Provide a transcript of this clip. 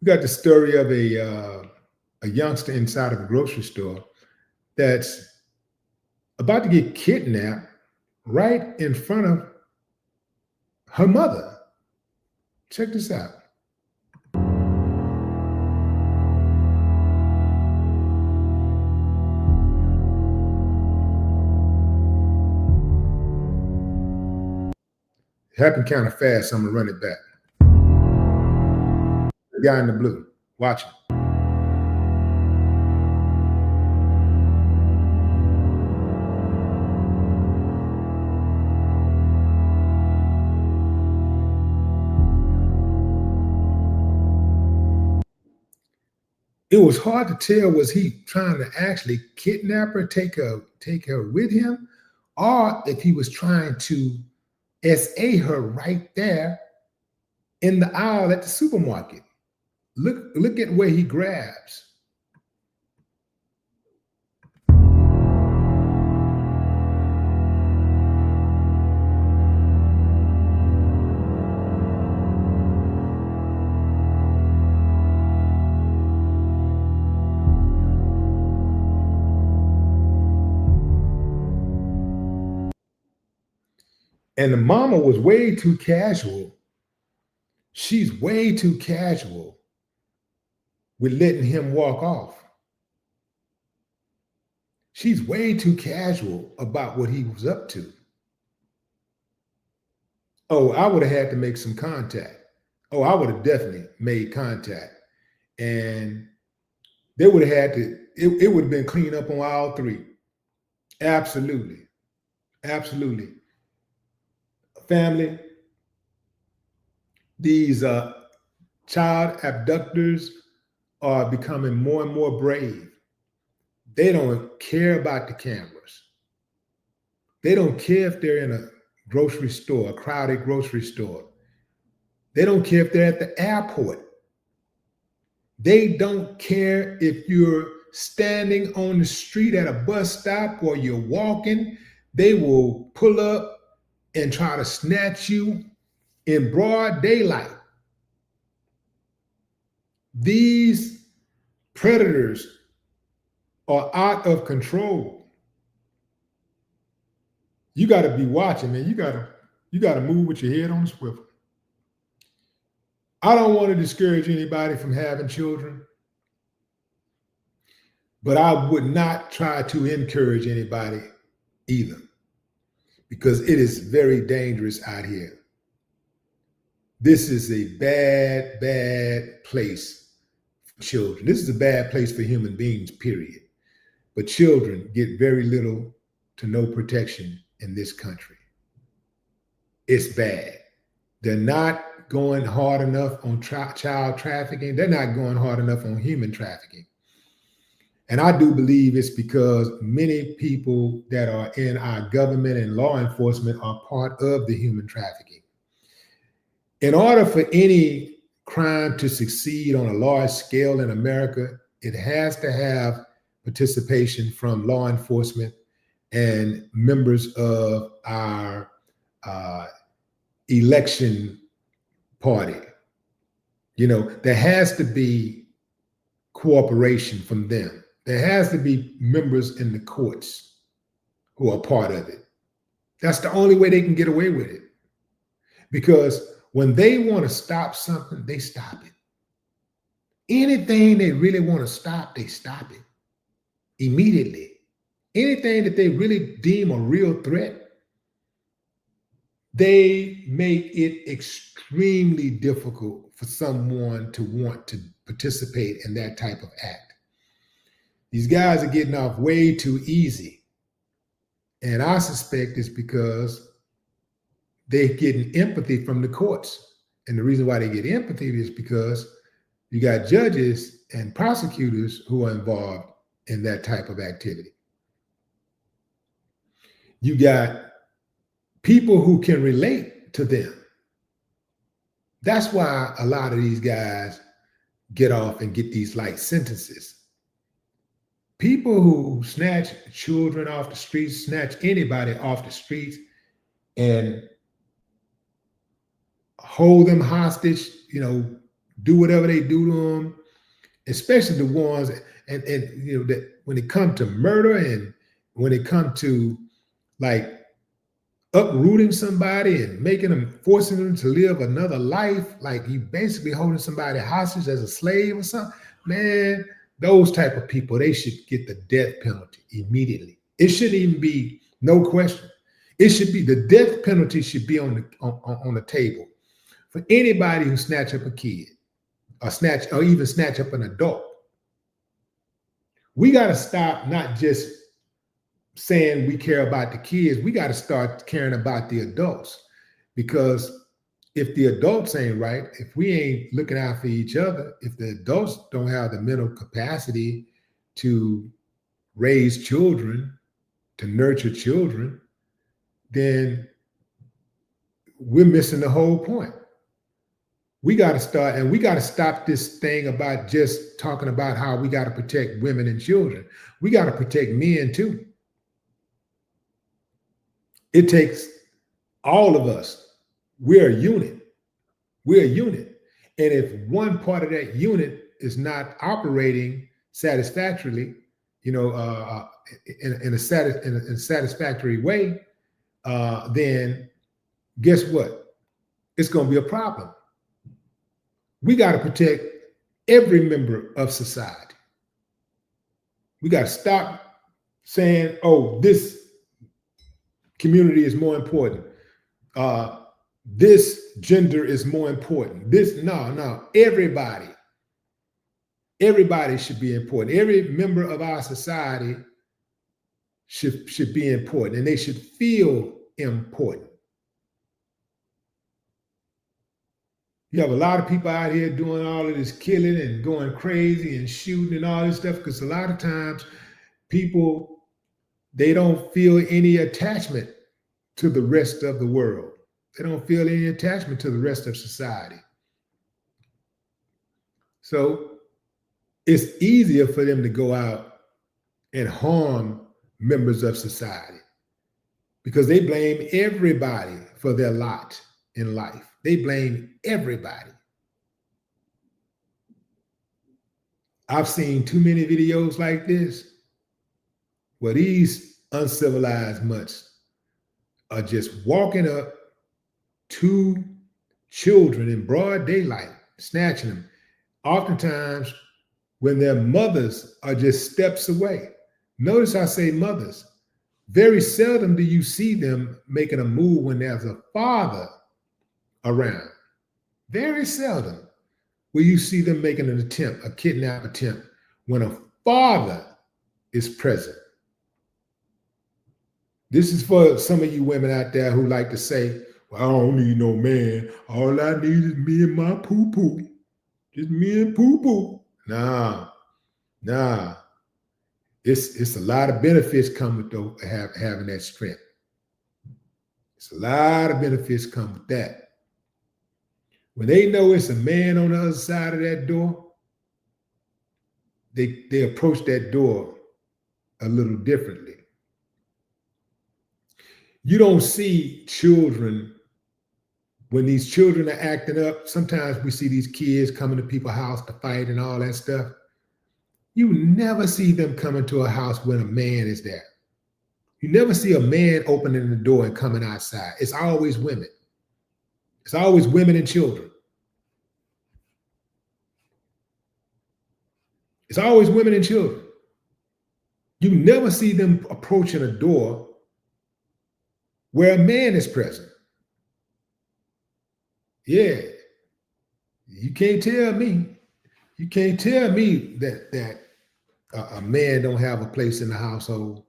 We got the story of a youngster inside of a grocery store that's about to get kidnapped right in front of her mother. Check this out. It happened kind of fast, so I'm gonna run it back. The guy in the blue, watch it. It was hard to tell, was he trying to actually kidnap her, take her with him, or if he was trying to SA her right there in the aisle at the supermarket. Look at where he grabs. And the mama was way too casual. She's way too casual with letting him walk off. She's way too casual about what he was up to. Oh, I would have had to make some contact. Oh, I would have definitely made contact. And they would have had to, it would have been clean up on all three. Absolutely. Absolutely. Family, these child abductors are becoming more and more brave. They don't care about the cameras. They don't care if they're in a grocery store, a crowded grocery store. They don't care if they're at the airport. They don't care if you're standing on the street at a bus stop or you're walking. They will pull up and try to snatch you in broad daylight. These predators are out of control. You got to be watching, man. You got to move with your head on a swivel. I don't want to discourage anybody from having children, but I would not try to encourage anybody either, because it is very dangerous out here. This is a bad, bad place for children. This is a bad place for human beings, period. But children get very little to no protection in this country. It's bad. They're not going hard enough on child trafficking. They're not going hard enough on human trafficking. And I do believe it's because many people that are in our government and law enforcement are part of the human trafficking. In order for any crime to succeed on a large scale in America, it has to have participation from law enforcement and members of our election party. You know, there has to be cooperation from them. There has to be members in the courts who are part of it. That's the only way they can get away with it. Because when they want to stop something, they stop it. Anything they really want to stop, they stop it immediately. Anything that they really deem a real threat, they make it extremely difficult for someone to want to participate in that type of act. These guys are getting off way too easy. And I suspect it's because they're getting empathy from the courts. And the reason why they get empathy is because you got judges and prosecutors who are involved in that type of activity. You got people who can relate to them. That's why a lot of these guys get off and get these light sentences. People who snatch children off the streets, snatch anybody off the streets and hold them hostage, you know, do whatever they do to them, especially the ones and you know that when it comes to murder and when it comes to like uprooting somebody and making them forcing them to live another life, like you basically holding somebody hostage as a slave or something, man, those type of people, they should get the death penalty immediately. It shouldn't even be no question. It should be the death penalty should be on the table for anybody who snatch up a kid or even snatch up an adult. We got to stop not just saying we care about the kids. We got to start caring about the adults, because if the adults ain't right, if we ain't looking out for each other, if the adults don't have the mental capacity to raise children, to nurture children, then we're missing the whole point. We got to start, and we got to stop this thing about just talking about how we got to protect women and children. We got to protect men too. It takes all of us. We're a unit. We're a unit. And if one part of that unit is not operating satisfactorily, in a satisfactory way, then guess what? It's going to be a problem. We got to protect every member of society. We got to stop saying, oh, this community is more important. This gender is more important. No, everybody should be important. Every member of our society should be important, and they should feel important. You have a lot of people out here doing all of this killing and going crazy and shooting and all this stuff, because a lot of times people, they don't feel any attachment to the rest of the world. They don't feel any attachment to the rest of society. So it's easier for them to go out and harm members of society because they blame everybody for their lot in life. They blame everybody. I've seen too many videos like this where these uncivilized mutts are just walking up to children in broad daylight, snatching them, oftentimes when their mothers are just steps away. Notice I say mothers. Very seldom do you see them making a move when there's a father around. Very seldom will you see them making an attempt, a kidnap attempt, when a father is present. This is for some of you women out there who like to say, well, I don't need no man. All I need is me and my poo-poo. Just me and poo-poo. Nah. It's a lot of benefits come with having that strength. It's a lot of benefits come with that. When they know it's a man on the other side of that door, they approach that door a little differently. You don't see children, when these children are acting up, sometimes we see these kids coming to people's house to fight and all that stuff. You never see them coming to a house when a man is there. You never see a man opening the door and coming outside. It's always women. It's always women and children. It's always women and children. You never see them approaching a door where a man is present. Yeah. You can't tell me that a man don't have a place in the household.